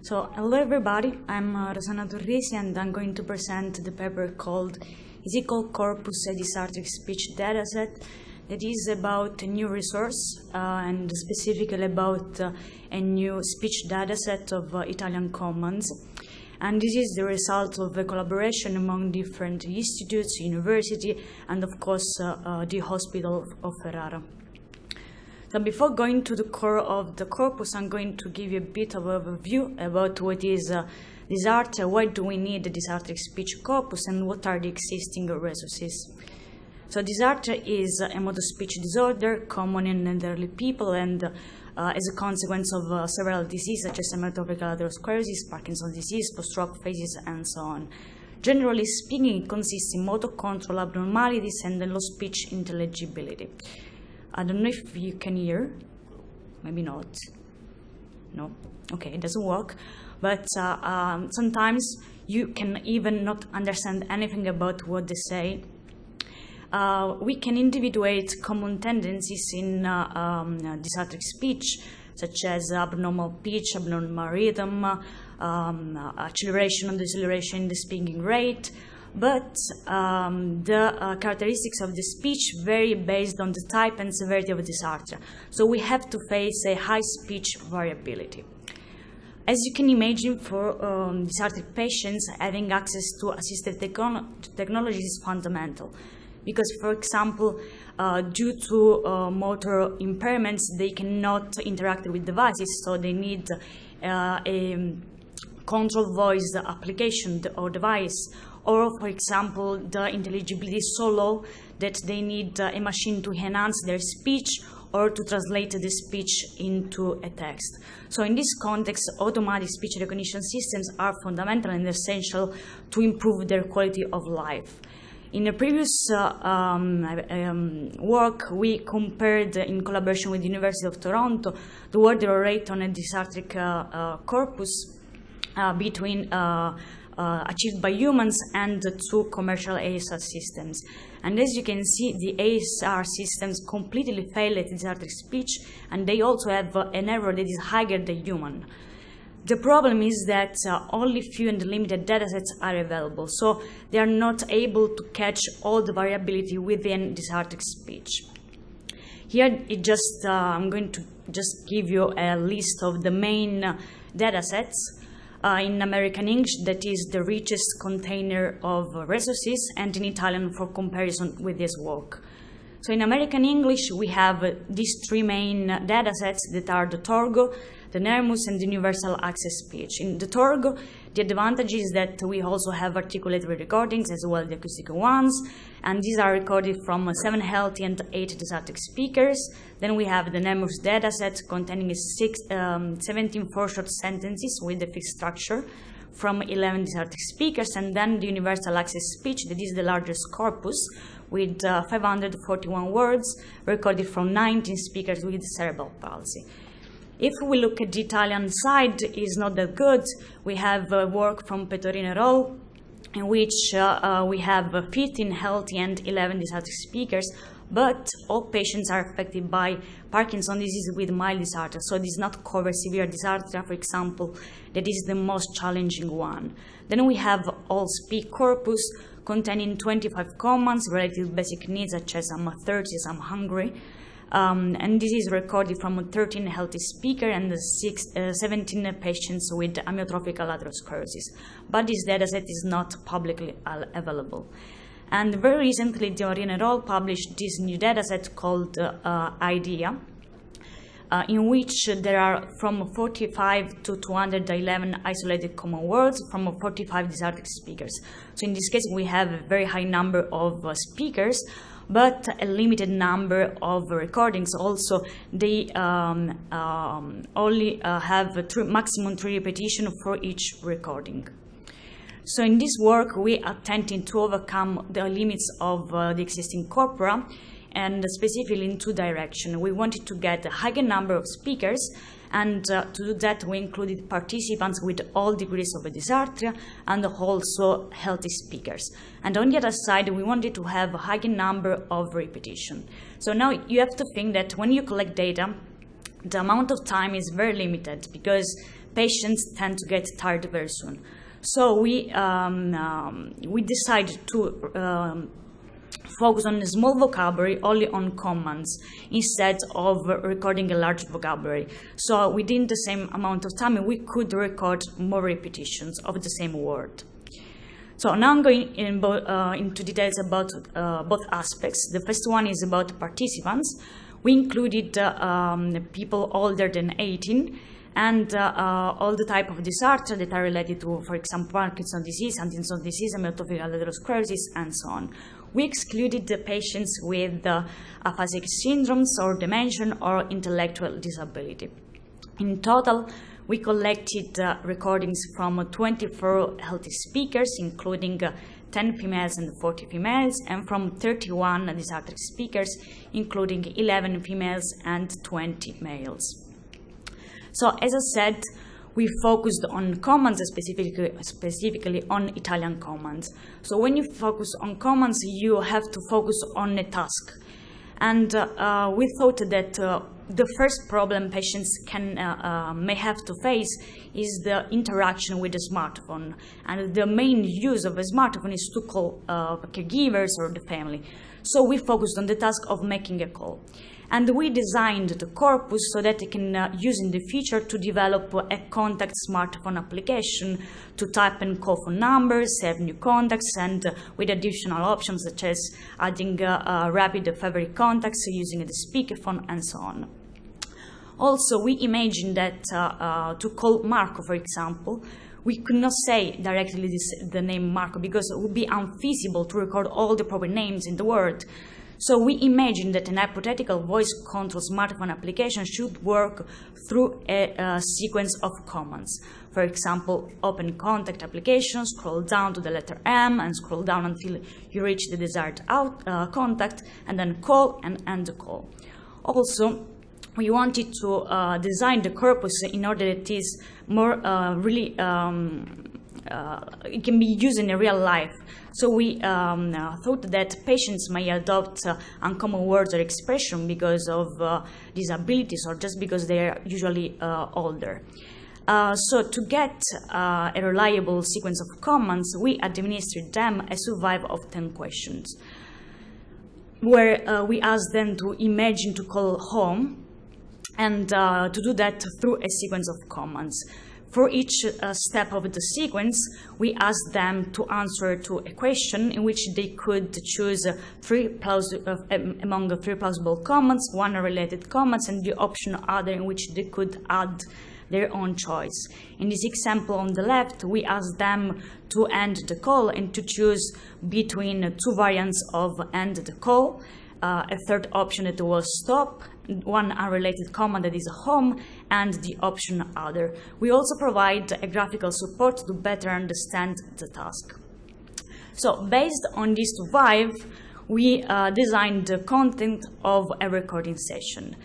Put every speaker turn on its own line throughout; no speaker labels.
So, hello everybody, I'm Rosanna Turrisi and I'm going to present the paper called EasyCall Corpus, a dysarthric speech dataset that is about a new resource and specifically about a new speech dataset of Italian commands. And this is the result of a collaboration among different institutes, university, and of course the hospital of Ferrara. So before going to the core of the corpus, I'm going to give you a bit of an overview about what is dysarthria, why do we need the dysarthric speech corpus, and what are the existing resources. So dysarthria is a motor speech disorder common in elderly people and as a consequence of several diseases such as amyotrophic lateral sclerosis, Parkinson's disease, post-stroke phases, and so on. Generally speaking, it consists in motor control abnormalities and low speech intelligibility. I don't know if you can hear, maybe not, no, okay, it doesn't work, but sometimes you can even not understand anything about what they say. We can individuate common tendencies in dysarthric speech, such as abnormal pitch, abnormal rhythm, acceleration or deceleration in the speaking rate, but the characteristics of the speech vary based on the type and severity of dysarthria. So we have to face a high speech variability. As you can imagine, for dysarthric patients, having access to assistive technology is fundamental. Because, for example, due to motor impairments, they cannot interact with devices, so they need a control voice application or device. Or, for example, the intelligibility is so low that they need a machine to enhance their speech or to translate the speech into a text. So in this context, automatic speech recognition systems are fundamental and essential to improve their quality of life. In a previous work, we compared, in collaboration with the University of Toronto, the order rate on a dysarthric corpus between achieved by humans and the two commercial ASR systems. And as you can see, the ASR systems completely fail at dysarthric speech, and they also have an error that is higher than human. The problem is that only few and limited datasets are available, so they are not able to catch all the variability within dysarthric speech. Here, I'm going to just give you a list of the main datasets. In American English, that is the richest container of resources, and in Italian for comparison with this work. So in American English, we have these three main datasets that are the Torgo, the NERMUS, and the Universal Access Speech. In the Torgo, the advantage is that we also have articulatory recordings as well as the acoustic ones, and these are recorded from 7 healthy and 8 dysarthric speakers. Then we have the NERMUS dataset containing 17 short sentences with a fixed structure from 11 dysarthric speakers, and then the Universal Access Speech, that is the largest corpus, with 541 words recorded from 19 speakers with cerebral palsy. If we look at the Italian side, it's not that good. We have work from Petorino et al., in which we have 15 healthy and 11 dysarthric speakers, but all patients are affected by Parkinson's disease with mild dysarthria, so this does not cover severe dysarthria, for example, that is the most challenging one. Then we have all speak corpus containing 25 commands related to basic needs such as I'm thirsty, I'm hungry. And this is recorded from 13 healthy speakers and 17 patients with amyotrophic lateral sclerosis. But this dataset is not publicly available. And very recently, the Arianna et al. Published this new dataset called IDEA, in which there are from 45 to 211 isolated common words from 45 dysarthric speakers. So in this case, we have a very high number of speakers, but a limited number of recordings. Also, they only have maximum 3 repetitions for each recording. So in this work, we are attempting to overcome the limits of the existing corpora, and specifically in 2 directions. We wanted to get a higher number of speakers, and to do that, we included participants with all degrees of dysarthria and also healthy speakers. And on the other side, we wanted to have a higher number of repetition. So now you have to think that when you collect data, the amount of time is very limited, because patients tend to get tired very soon. So we decided to focus on a small vocabulary, only on commands, instead of recording a large vocabulary. So within the same amount of time, we could record more repetitions of the same word. So now I'm going into details about both aspects. The first one is about participants. We included people older than 18 and all the type of dysarthria that are related to, for example, Parkinson's disease, Huntington's disease, amyotrophic lateral sclerosis, and so on. We excluded the patients with aphasic syndromes or dementia or intellectual disability. In total, we collected recordings from 24 healthy speakers, including 10 females and 40 females, and from 31 dysarthric speakers, including 11 females and 20 males. So, as I said, we focused on commands, specifically on Italian commands. So when you focus on commands, you have to focus on a task. And we thought that the first problem patients may have to face is the interaction with the smartphone. And the main use of a smartphone is to call caregivers or the family. So we focused on the task of making a call. And we designed the corpus so that it can use in the future to develop a contact smartphone application to type and call phone numbers, save new contacts, and with additional options such as adding rapid favorite contacts using the speakerphone and so on. Also, we imagined that to call Marco, for example, we could not say directly the name Marco because it would be unfeasible to record all the proper names in the word. So we imagined that an hypothetical voice control smartphone application should work through a sequence of commands. For example, open contact application, scroll down to the letter M and scroll down until you reach the desired contact, and then call and end the call. Also, we wanted to design the corpus in order that it is more it can be used in real life. So we thought that patients may adopt uncommon words or expression because of disabilities or just because they are usually older. So to get a reliable sequence of commands, we administered them a survey of 10 questions, where we asked them to imagine to call home and to do that through a sequence of commands. For each step of the sequence, we asked them to answer to a question in which they could choose among the 3 plausible commands, 1 related commands, and the option other in which they could add their own choice. In this example on the left, we asked them to end the call and to choose between 2 variants of end the call, a third option that was stop, 1 unrelated command that is home, and the option other. We also provide a graphical support to better understand the task. So based on this survey, we designed the content of a recording session.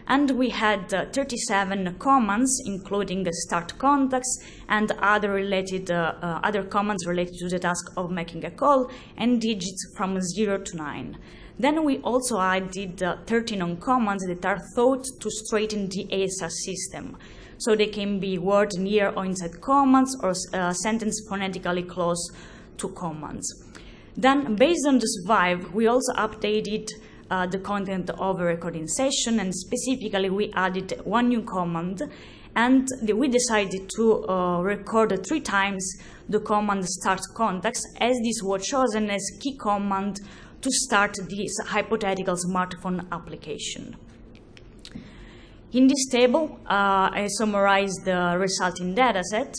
And we had 37 commands, including the start contacts and other commands related to the task of making a call, and digits from 0 to 9. Then we also added 13 commands that are thought to straighten the ASR system. So they can be word near or inside commands or sentence phonetically close to commands. Then, based on the survey, we also updated the content of a recording session, and specifically we added 1 new command, and we decided to record 3 times the command start contacts, as this was chosen as key command to start this hypothetical smartphone application. In this table, I summarized the resulting dataset.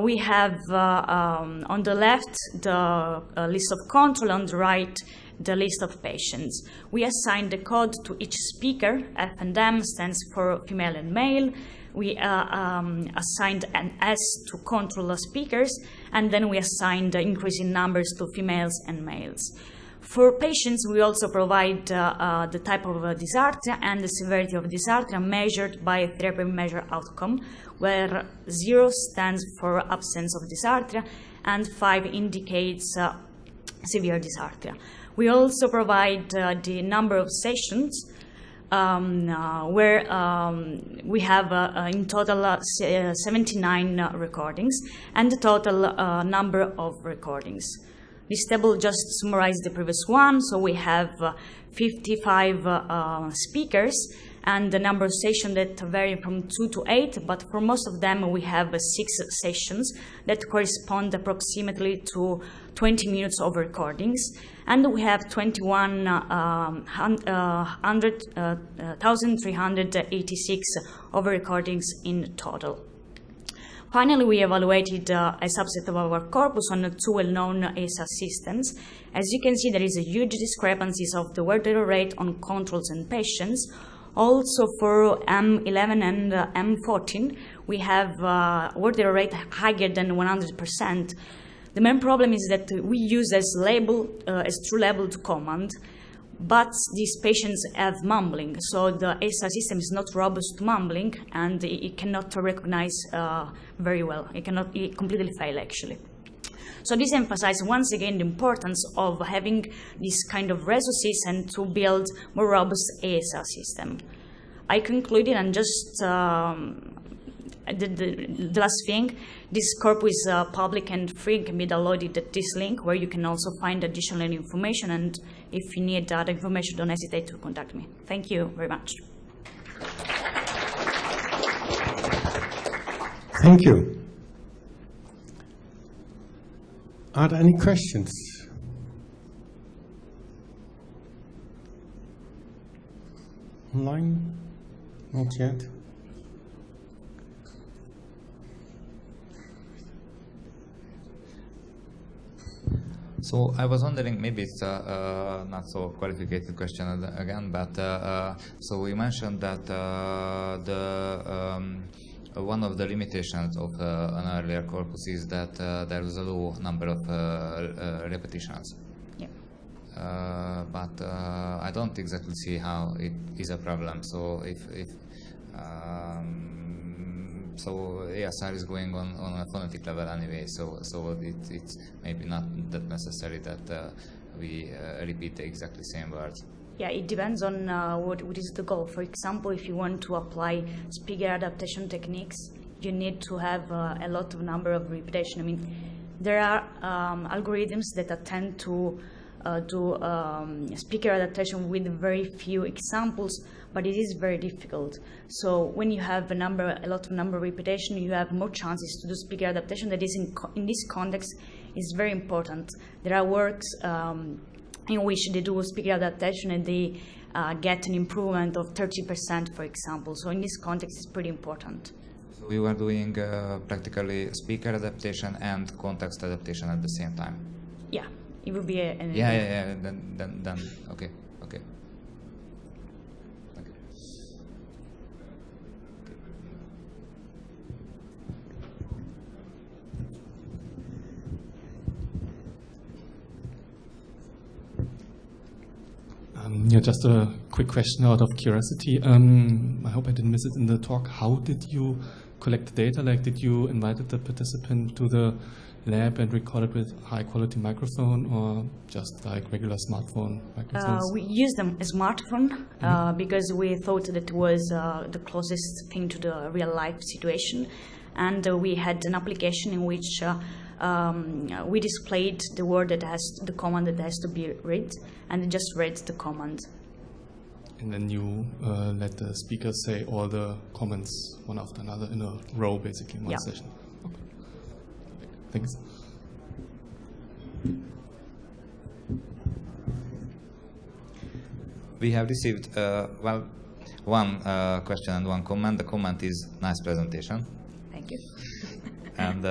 We have on the left the list of control, on the right the list of patients. We assigned the code to each speaker. F&M stands for female and male. We assigned an S to control the speakers, and then we assigned increasing numbers to females and males. For patients, we also provide the type of dysarthria and the severity of dysarthria measured by therapy measure outcome, where 0 stands for absence of dysarthria and 5 indicates severe dysarthria. We also provide the number of sessions where we have in total 79 recordings and the total number of recordings. This table just summarizes the previous one, so we have 55 speakers and the number of sessions that vary from 2 to 8, but for most of them we have 6 sessions that correspond approximately to 20 minutes of recordings, and we have 1,386 of recordings in total. Finally, we evaluated a subset of our corpus on 2 well-known ASR systems. As you can see, there is a huge discrepancies of the word error rate on controls and patients. Also for M11 and M14, we have word error rate higher than 100%. The main problem is that we use as true labeled command, but these patients have mumbling, so the ASR system is not robust to mumbling, and it cannot recognize very well. It completely fail, actually. So this emphasizes once again the importance of having this kind of resources and to build more robust ASR system. I concluded, and just the last thing, this corpus is public and free, can be downloaded at this link, where you can also find additional information, and if you need other information, don't hesitate to contact me. Thank you very much.
Thank you. Are there any questions? Online? Not yet.
So I was wondering, maybe it's a not so qualified question again, but so we mentioned that one of the limitations of an earlier corpus is that there was a low number of repetitions.
Yeah.
But I don't exactly see how it is a problem. So so ASR is going on a phonetic level anyway, so it's maybe not that necessary that we repeat the exactly same words.
Yeah, it depends on what is the goal. For example, if you want to apply speaker adaptation techniques, you need to have a lot of number of repetition. I mean, there are algorithms that tend to do speaker adaptation with very few examples, but it is very difficult. So when you have a lot of number of repetition, you have more chances to do speaker adaptation. That is in this context is very important. There are works in which they do speaker adaptation and they get an improvement of 30%, for example. So in this context, it's pretty important.
So we were doing practically speaker adaptation and context adaptation at the same time.
Yeah, it would be an
yeah. Then okay.
Yeah, just a quick question out of curiosity. I hope I didn't miss it in the talk. How did you collect the data? Like, did you invite the participant to the lab and record it with high-quality microphone, or just like regular smartphone microphones?
We used a smartphone because we thought that it was the closest thing to the real-life situation, and we had an application in which we displayed the word that has the command that has to be read, and it just read the command.
And then you let the speaker say all the comments one after another in a row, basically, in one session. Okay. Thanks.
We have received one question and one comment. The comment is nice presentation.
Thank you.
And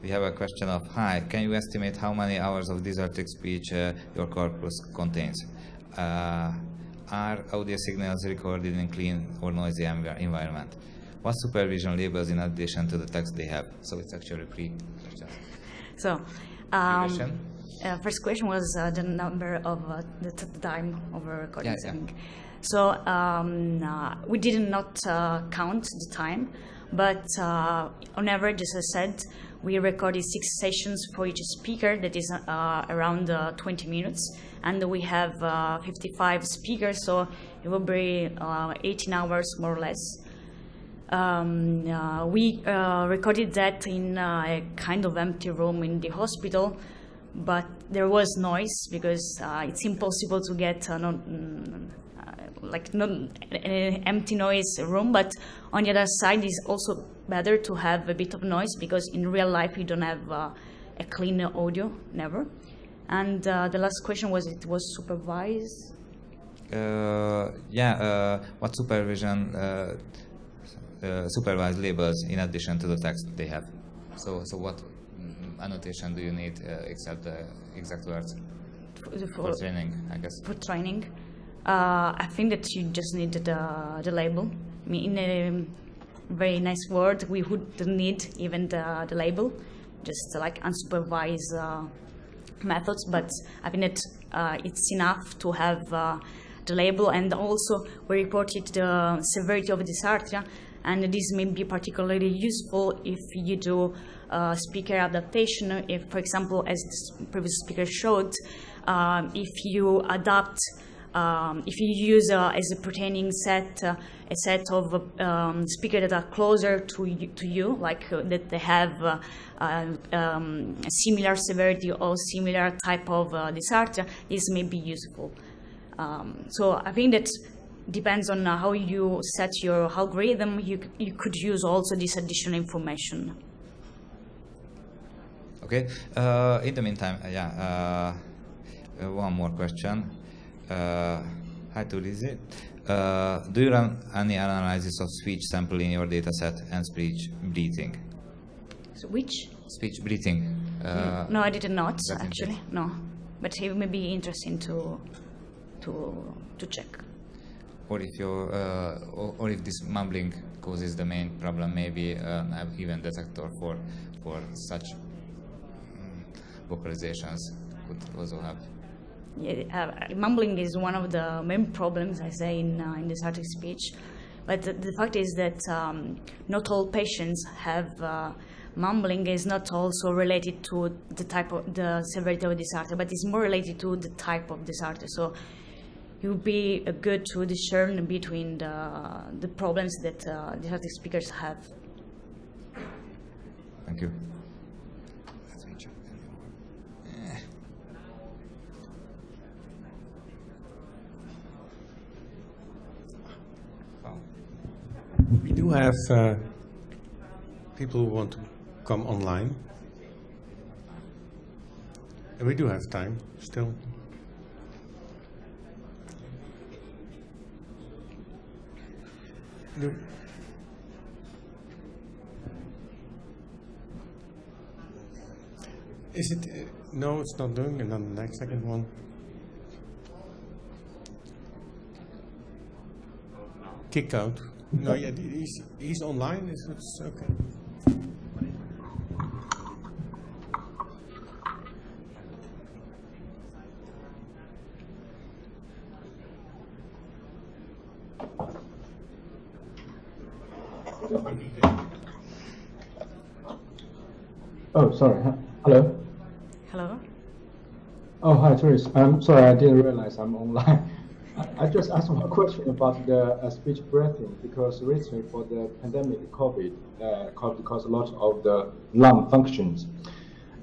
we have a question of, hi, can you estimate how many hours of dysarthric speech your corpus contains? Are audio signals recorded in clean or noisy environment? What supervision labels in addition to the text they have? So it's actually three questions.
So, first question was the number of the time of recordings.
Yeah.
So we did not count the time, but on average, as I said, we recorded 6 sessions for each speaker, that is around 20 minutes, and we have 55 speakers, so it will be 18 hours more or less. We recorded that in a kind of empty room in the hospital, but there was noise because it's impossible to get like not an empty noise room. But on the other side, it's also better to have a bit of noise because in real life you don't have a clean audio, never. And the last question was, it was supervised?
What supervision supervised labels in addition to the text they have? So what annotation do you need except the exact words for training, I guess? For
training, I think that you just need the label. I mean, in a very nice word, we wouldn't need even the label, just like unsupervised methods, but I think that it's enough to have the label. And also we reported the severity of dysarthria, and this may be particularly useful if you do speaker adaptation. If, for example, as the previous speaker showed, if you adapt, if you use as a pertaining set a set of speakers that are closer to you, like that they have similar severity or similar type of dysarthria, this may be useful. So I think that depends on how you set your algorithm. You could use also this additional information.
Okay. In the meantime, one more question. Hi, Turrisi. Do you run any analysis of speech sample in your dataset and speech breathing?
So which?
Speech breathing.
No, I did not actually. No, but it may be interesting to check.
Or if or if this mumbling causes the main problem, maybe have even detector for such vocalizations could also have.
Yeah, mumbling is one of the main problems, I say, in dysarthric speech. But the fact is that not all patients have mumbling. Is not also related to the type of the severity of dysarthria, but it's more related to the type of dysarthria. So it would be good to discern between the problems that dysarthric speakers have.
Thank you.
We do have people who want to come online. And we do have time still. No. Is it? No, it's not doing. And then the next second one. Kick out. No, yeah, he's online. It's okay.
Oh, sorry. Hello.
Hello.
Oh, hi, Turrisi. I'm sorry, I didn't realize I'm online. I just asked one question about the speech breathing, because recently for the pandemic COVID caused a lot of the lung functions.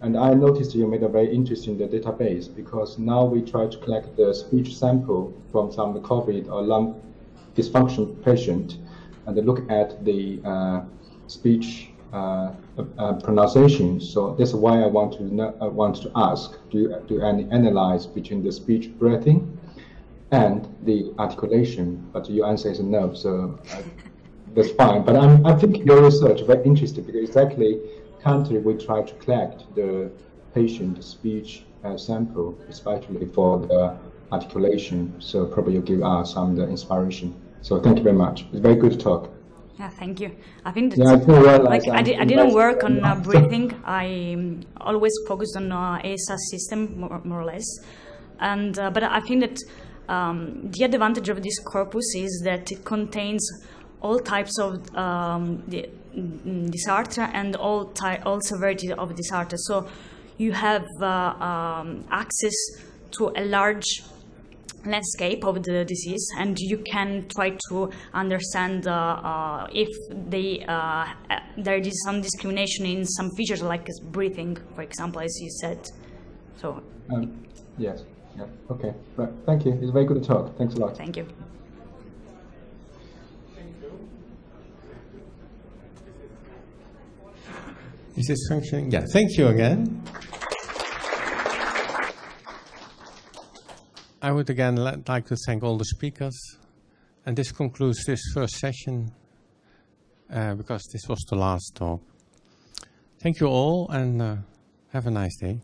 And I noticed you made a very interesting database, because now we try to collect the speech sample from some COVID or lung dysfunction patient and look at the speech pronunciation. So that's why I want to ask, do you analyze between the speech breathing and the articulation? But your answer is no, so that's fine. But I think your research is very interesting, because exactly currently we try to collect the patient speech sample, especially for the articulation. So probably you give us some inspiration. So thank you very much. It's a very good talk.
Yeah, thank you. I think that I didn't work on breathing. I always focused on ASR system more or less, and but I think that The advantage of this corpus is that it contains all types of dysarthria and all severity of dysarthria. So you have access to a large landscape of the disease, and you can try to understand if there is some discrimination in some features like breathing, for example, as you said. So
yes, yeah, okay, right. Thank you. It's a very good talk. Thanks a lot.
Thank you.
Is this functioning? Yeah, thank you again. I would again like to thank all the speakers, and this concludes this first session because this was the last talk. Thank you all, and have a nice day.